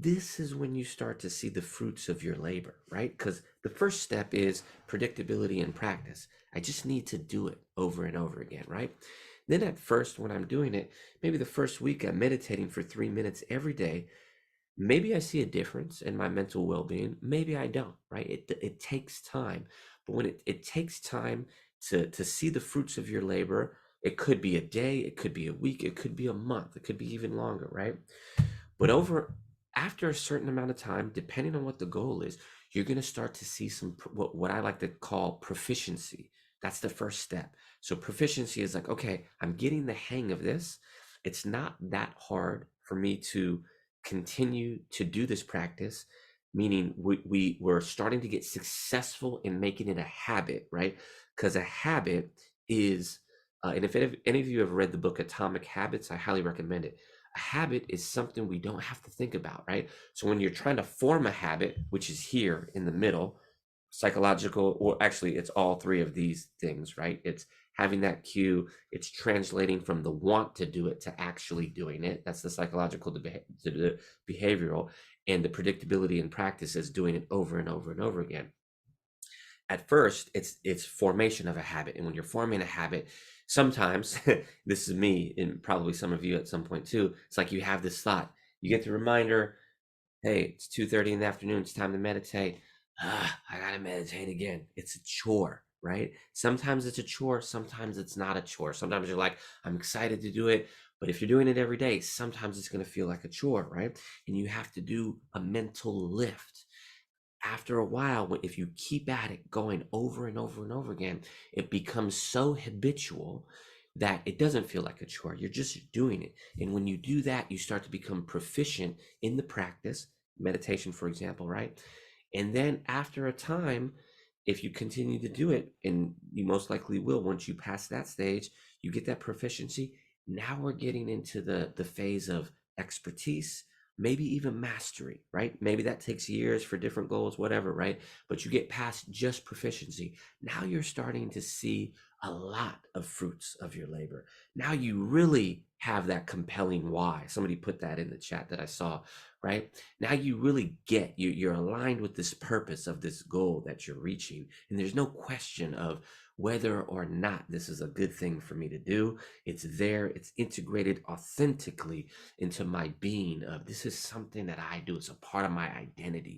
this is when you start to see the fruits of your labor, right? Because the first step is predictability and practice. I just need to do it over and over again, right? Then at first, when I'm doing it, maybe the first week I'm meditating for 3 minutes every day. Maybe I see a difference in my mental well-being. Maybe I don't, right? It takes time. But when it takes time to see the fruits of your labor, it could be a day, it could be a week, it could be a month, it could be even longer, right? But after a certain amount of time, depending on what the goal is, you're going to start to see some what I like to call proficiency. That's the first step. So proficiency is like, okay, I'm getting the hang of this. It's not that hard for me to continue to do this practice, meaning we're starting to get successful in making it a habit, right? Because a habit is, and if any of you have read the book Atomic Habits, I highly recommend it. A habit is something we don't have to think about, right? So when you're trying to form a habit, which is here in the middle, psychological, or actually it's all three of these things, right? It's having that cue, it's translating from the want to do it to actually doing it. That's the psychological to the behavioral, and the predictability and practice is doing it over and over and over again. At first, it's formation of a habit, and when you're forming a habit, sometimes this is me and probably some of you at some point too. It's like you have this thought, you get the reminder, hey, it's 2:30 in the afternoon, it's time to meditate. I gotta meditate again. It's a chore, right? Sometimes it's a chore, sometimes it's not a chore. Sometimes you're like, I'm excited to do it, but if you're doing it every day, sometimes it's gonna feel like a chore, right? And you have to do a mental lift. After a while, if you keep at it going over and over and over again, it becomes so habitual that it doesn't feel like a chore. You're just doing it. And when you do that, you start to become proficient in the practice, meditation, for example, right? And then after a time, if you continue to do it, and you most likely will once you pass that stage, you get that proficiency. Now we're getting into the phase of expertise, maybe even mastery, right? Maybe that takes years for different goals, whatever, right? But you get past just proficiency. Now you're starting to see a lot of fruits of your labor. Now you really have that compelling why. Somebody put that in the chat that I saw, right? Now you really get you're aligned with this purpose of this goal that you're reaching. And there's no question of whether or not this is a good thing for me to do. It's there, it's integrated authentically into my being of this is something that I do. It's a part of my identity.